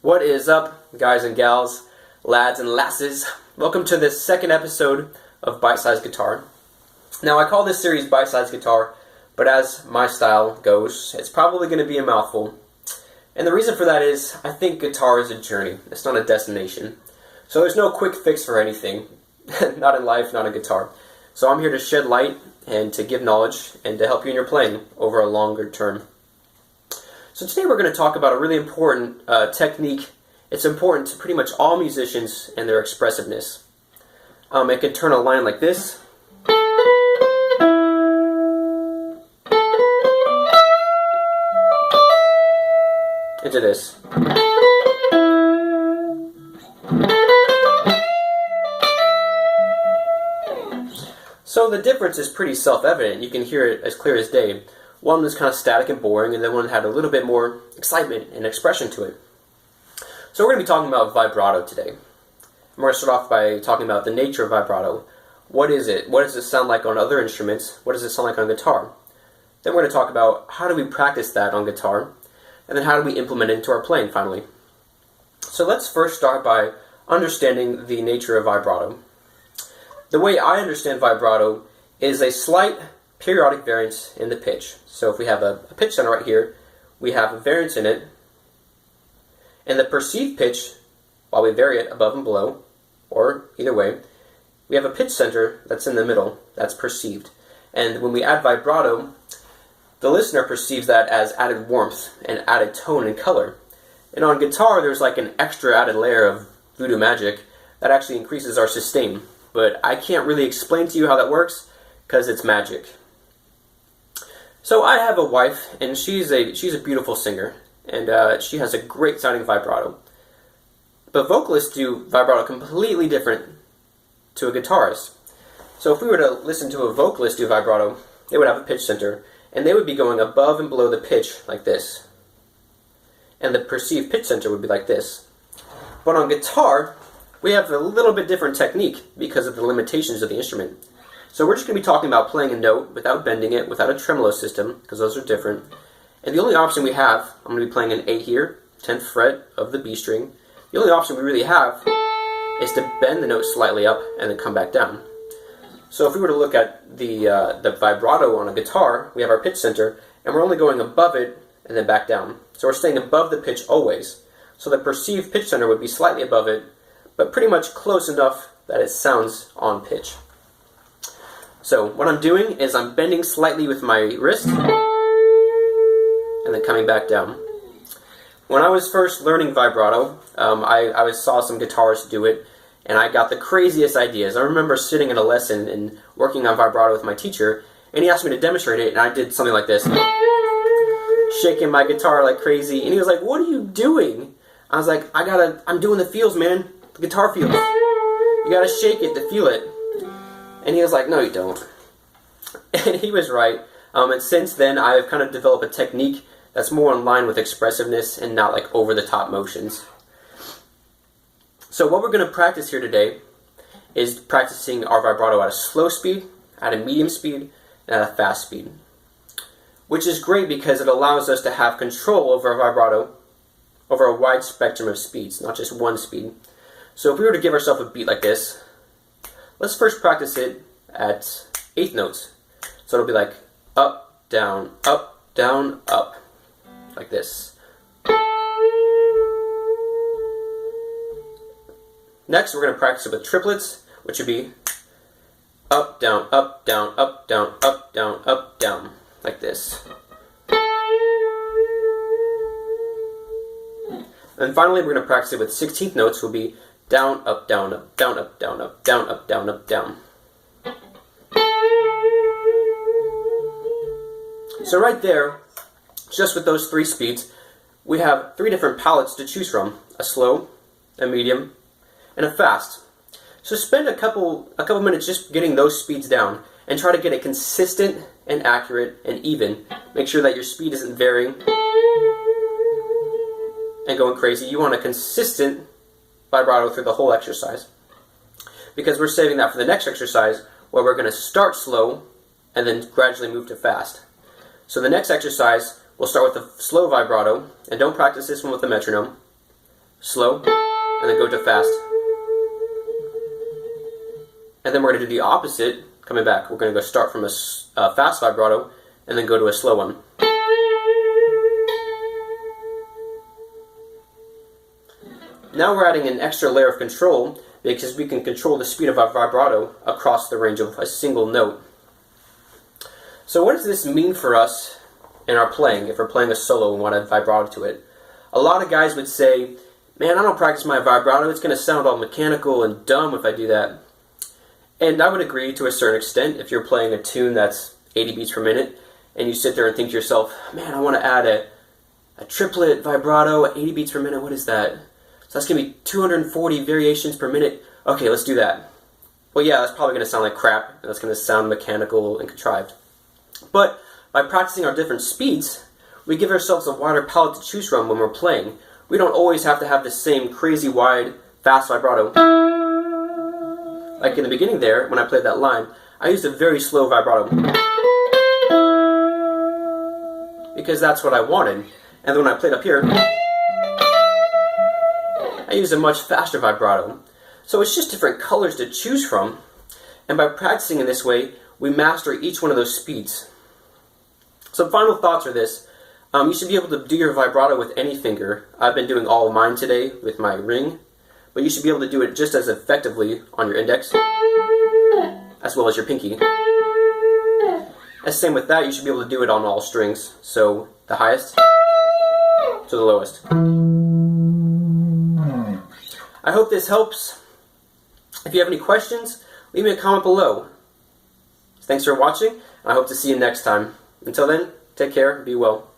What is up, guys and gals, lads and lasses? Welcome to this second episode of Bite-Sized Guitar. Now, I call this series Bite-Sized Guitar, but as my style goes, it's probably going to be a mouthful. And the reason for that is, I think guitar is a journey. It's not a destination. So there's no quick fix for anything. Not in life, not in guitar. So I'm here to shed light and to give knowledge and to help you in your playing over a longer term. So today we're going to talk about a really important technique. It's important to pretty much all musicians and their expressiveness. It can turn a line like this. Into this. So the difference is pretty self-evident. You can hear it as clear as day. One was kind of static and boring, and then one had a little bit more excitement and expression to it. So we're going to be talking about vibrato today. We're going to start off by talking about the nature of vibrato. What is it? What does it sound like on other instruments? What does it sound like on guitar? Then we're going to talk about how do we practice that on guitar, and then how do we implement it into our playing finally. So let's first start by understanding the nature of vibrato. The way I understand vibrato is a slight periodic variance in the pitch. So if we have a pitch center right here, we have a variance in it, and the perceived pitch, while we vary it above and below, or either way, we have a pitch center that's in the middle, that's perceived. And when we add vibrato, the listener perceives that as added warmth and added tone and color. And on guitar, there's like an extra added layer of voodoo magic that actually increases our sustain. But I can't really explain to you how that works, because it's magic. So I have a wife, and she's a beautiful singer, and she has a great sounding vibrato. But vocalists do vibrato completely different to a guitarist. So if we were to listen to a vocalist do vibrato, they would have a pitch center, and they would be going above and below the pitch like this. And the perceived pitch center would be like this. But on guitar, we have a little bit different technique because of the limitations of the instrument. So we're just going to be talking about playing a note without bending it, without a tremolo system, because those are different. And the only option we have, I'm going to be playing an A here, 10th fret of the B string. The only option we really have is to bend the note slightly up and then come back down. So if we were to look at the vibrato on a guitar, we have our pitch center, and we're only going above it and then back down. So we're staying above the pitch always. So the perceived pitch center would be slightly above it, but pretty much close enough that it sounds on pitch. So what I'm doing is I'm bending slightly with my wrist and then coming back down. When I was first learning vibrato, I saw some guitarists do it, and I got the craziest ideas. I remember sitting in a lesson and working on vibrato with my teacher, and he asked me to demonstrate it, and I did something like this, shaking my guitar like crazy, and he was like, "What are you doing?" I was like, I'm doing the feels, man, the guitar feels. You gotta shake it to feel it. And he was like, "No, you don't." And he was right. And since then, I've kind of developed a technique that's more in line with expressiveness and not like over-the-top motions. So what we're going to practice here today is practicing our vibrato at a slow speed, at a medium speed, and at a fast speed. Which is great because it allows us to have control over our vibrato over a wide spectrum of speeds, not just one speed. So if we were to give ourselves a beat like this, let's first practice it at eighth notes. So it'll be like up, down, up, like this. Next, we're going to practice it with triplets, which would be up, down, up, down, up, down, up, down, up, down, like this. And finally, we're going to practice it with 16th notes, which will be down, up, down, up, down, up, down, up, down, up, down, up, down. So right there, just with those three speeds, we have three different palettes to choose from: a slow, a medium, and a fast. So spend a couple minutes just getting those speeds down, and try to get it consistent and accurate and even. Make sure that your speed isn't varying and going crazy. You want a consistent vibrato through the whole exercise, because we're saving that for the next exercise, where we're going to start slow and then gradually move to fast. So the next exercise, we'll start with a slow vibrato, and don't practice this one with the metronome. slow, and then go to fast. And then we're going to do the opposite, coming back. We're going to go start from a fast vibrato, and then go to a slow one. Now we're adding an extra layer of control, because we can control the speed of our vibrato across the range of a single note. So what does this mean for us in our playing, if we're playing a solo and want to vibrato to it? A lot of guys would say, man, I don't practice my vibrato, it's going to sound all mechanical and dumb if I do that. And I would agree to a certain extent. If you're playing a tune that's 80 beats per minute, and you sit there and think to yourself, man, I want to add a triplet vibrato at 80 beats per minute, what is that? So that's going to be 240 variations per minute. Okay, let's do that. Well, yeah, that's probably going to sound like crap, and that's going to sound mechanical and contrived. But by practicing our different speeds, we give ourselves a wider palette to choose from when we're playing. We don't always have to have the same crazy wide, fast vibrato. Like in the beginning there, when I played that line, I used a very slow vibrato. Because that's what I wanted. And then when I played up here, I used a much faster vibrato. So it's just different colors to choose from. And by practicing in this way, we master each one of those speeds. Some final thoughts are this. You should be able to do your vibrato with any finger. I've been doing all of mine today with my ring. But you should be able to do it just as effectively on your index, as well as your pinky. And same with that, you should be able to do it on all strings. So the highest to the lowest. I hope this helps. If you have any questions, leave me a comment below. Thanks for watching, and I hope to see you next time. Until then, take care, be well.